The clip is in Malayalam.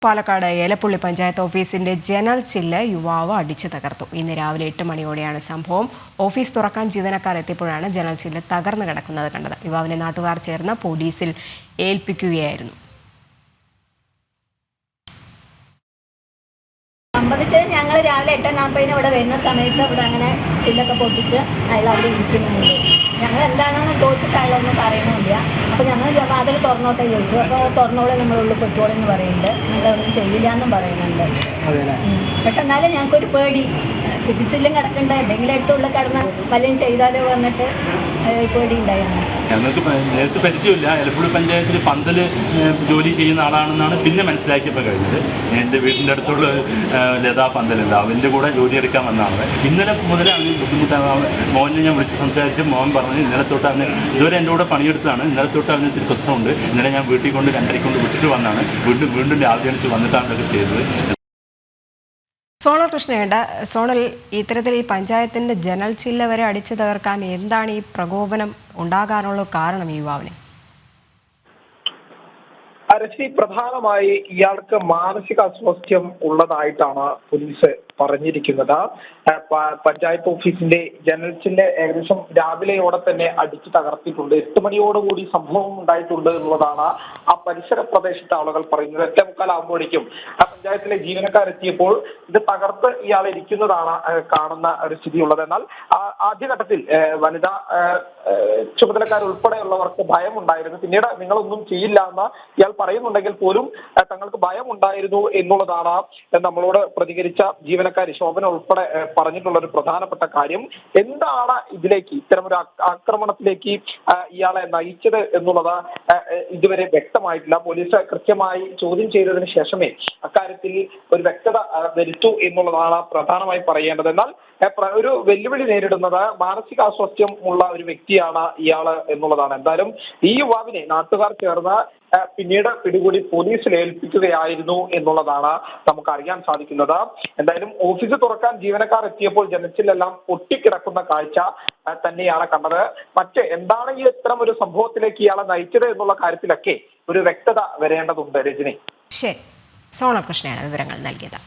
പാലക്കാട് ഏലപ്പുള്ളി പഞ്ചായത്ത് ഓഫീസിന്റെ ജനൽ ചില്ല് യുവാവ് അടിച്ചു തകർത്തു. ഇന്ന് രാവിലെ 8 മണിയോടെയാണ് സംഭവം. ഓഫീസ് തുറക്കാൻ ജീവനക്കാർ എത്തിയപ്പോഴാണ് ജനൽ ചില്ല് തകർന്നു കിടക്കുന്നത് കണ്ടത്. യുവാവിനെ നാട്ടുകാർ ചേർന്ന് പോലീസിൽ ഏൽപ്പിക്കുകയായിരുന്നു. സംബന്ധിച്ച് ഞങ്ങൾ രാവിലെ 8:40 ഇവിടെ വരുന്ന സമയത്ത് ഇവിടെ അങ്ങനെ ചില്ലൊക്കെ പൊട്ടിച്ച് അയാൾ അവിടെ ഇരിക്കുന്നുണ്ട്. ഞങ്ങൾ എന്താണെന്ന് ചോദിച്ചിട്ട് അയാളൊന്നും പറയണില്ല. അപ്പോൾ ഞങ്ങൾ വാതിൽ തുറന്നോട്ടെ ചോദിച്ചു. അപ്പോൾ തുറന്നോളെ നമ്മളുള്ളിൽ പൊയ്ക്കോളെന്ന് പറയുന്നുണ്ട്. ഞങ്ങളൊന്നും ചെയ്യില്ല എന്നും പറയുന്നുണ്ട്. പക്ഷെ എന്നാലും ഞങ്ങൾക്കൊരു പേടി, കുട്ടിച്ചില്ലും കിടക്കണ്ട, എന്തെങ്കിലും അടുത്തുള്ള കിടന്ന് വല്ലതും ചെയ്താലോ പറഞ്ഞിട്ട് പേടി ഉണ്ടായിരുന്നു. ഞങ്ങൾക്ക് നേരത്തെ പരിചയമില്ല. ഏലപ്പുള്ളി പഞ്ചായത്തിൽ പന്തൽ ജോലി ചെയ്യുന്ന ആളാണെന്നാണ് പിന്നെ മനസ്സിലാക്കിയപ്പോൾ കഴിഞ്ഞത്. എൻ്റെ വീടിൻ്റെ അടുത്തുള്ള ലതാ പന്തലുണ്ട്, അവൻ്റെ കൂടെ ജോലി എടുക്കാൻ വന്നതാണ്. ഇന്നലെ മുതൽ അവന് ബുദ്ധിമുട്ടാണ്. മോനെ ഞാൻ വിളിച്ച് സംസാരിച്ച് മോൻ പറഞ്ഞു ഇന്നലെ തൊട്ട് അവന് ഇതുവരെ എൻ്റെ കൂടെ പണിയെടുത്തതാണ്. ഇന്നലെ തൊട്ട് അവന് ഇത്തിരി പ്രശ്നമുണ്ട്. ഇന്നലെ ഞാൻ വീട്ടിൽ കൊണ്ട് 2:30 കൊണ്ട് വിട്ടിട്ട് വന്നാണ്. വീണ്ടും രാവിലെ അടിച്ച് വന്നിട്ടാണ് ഇതൊക്കെ ചെയ്തത്. സോണൽ കൃഷ്ണയുണ്ട്. സോണൽ, ഇത്തരത്തിൽ ഈ പഞ്ചായത്തിന്റെ ജനൽ ചില്ല വരെ അടിച്ചു തകർക്കാൻ എന്താണ് ഈ പ്രകോപനം ഉണ്ടാകാനുള്ള കാരണം ഈ യുവാവിന്? അരശി, പ്രധാനമായി ഇയാൾക്ക് മാനസിക അസ്വാസ്ഥ്യം ഉള്ളതായിട്ടാണ് പോലീസ് പറഞ്ഞിരിക്കുന്നത്. പഞ്ചായത്ത് ഓഫീസിന്റെ ജനൽ ചില്ല് ഏകദേശം രാവിലെയോടെ തന്നെ അടിച്ചു തകർത്തിട്ടുണ്ട്. 8 മണിയോടുകൂടി സംഭവം ഉണ്ടായിട്ടുണ്ട് എന്നുള്ളതാണ് ആ പരിസര പ്രദേശത്തെ ആളുകൾ പറയുന്നത്. 8:45 ആകുമ്പോഴേക്കും ആ പഞ്ചായത്തിലെ ജീവനക്കാരെത്തിയപ്പോൾ ഇത് തകർത്ത് ഇയാൾ ഇരിക്കുന്നതാണ് കാണുന്ന ഒരു സ്ഥിതിയുള്ളത്. എന്നാൽ ആദ്യഘട്ടത്തിൽ വനിതാ ചുമതലക്കാരുൾപ്പെടെയുള്ളവർക്ക് ഭയമുണ്ടായിരുന്നു. പിന്നീട് നിങ്ങളൊന്നും ചെയ്യില്ല എന്ന് ഇയാൾ പറയുന്നുണ്ടെങ്കിൽ പോലും തങ്ങൾക്ക് ഭയമുണ്ടായിരുന്നു എന്നുള്ളതാണ് നമ്മളോട് പ്രതികരിച്ച ജീവനക്കാരി ശോഭന ഉൾപ്പെടെ പറഞ്ഞിട്ടുള്ള ഒരു പ്രധാനപ്പെട്ട കാര്യം. എന്താണ് ഇതിലേക്ക്, ഇത്തരമൊരു ആക്രമണത്തിലേക്ക് ഇയാളെ നയിച്ചത് എന്നുള്ളത് ഇതുവരെ വ്യക്തമായിട്ടില്ല. പോലീസ് കൃത്യമായി ചോദ്യം ചെയ്തതിനു ശേഷമേ അക്കാര്യത്തിൽ ഒരു വ്യക്തത വരുത്തൂ എന്നുള്ളതാണ് പ്രധാനമായി പറയേണ്ടത്. എന്നാൽ ഒരു വെല്ലുവിളി നേരിടുന്നത് മാനസികാസ്വാസ്ഥ്യം ഉള്ള ഒരു വ്യക്തിയാണ് ഇയാള് എന്നുള്ളതാണ്. എന്തായാലും ഈ യുവാവിനെ നാട്ടുകാർ ചേർന്ന് പിന്നീട് പിടികൂടി പോലീസിൽ ഏൽപ്പിക്കുകയായിരുന്നു എന്നുള്ളതാണ് നമുക്ക് അറിയാൻ സാധിക്കുന്നത്. എന്തായാലും ഓഫീസ് തുറക്കാൻ ജീവനക്കാർ എത്തിയപ്പോൾ ജനച്ചിലെല്ലാം പൊട്ടിക്കിടക്കുന്ന കാഴ്ച തന്നെയാണ് കണ്ടത്. എന്താണ് ഈ ഇത്തരം ഒരു സംഭവത്തിലേക്ക് ഇയാളെ നയിച്ചത് എന്നുള്ള കാര്യത്തിലൊക്കെ ഒരു വ്യക്തത വരേണ്ടതുണ്ട്. രജനി, ശരി. സോണൽ കൃഷ്ണയാണ് വിവരങ്ങൾ നൽകിയത്.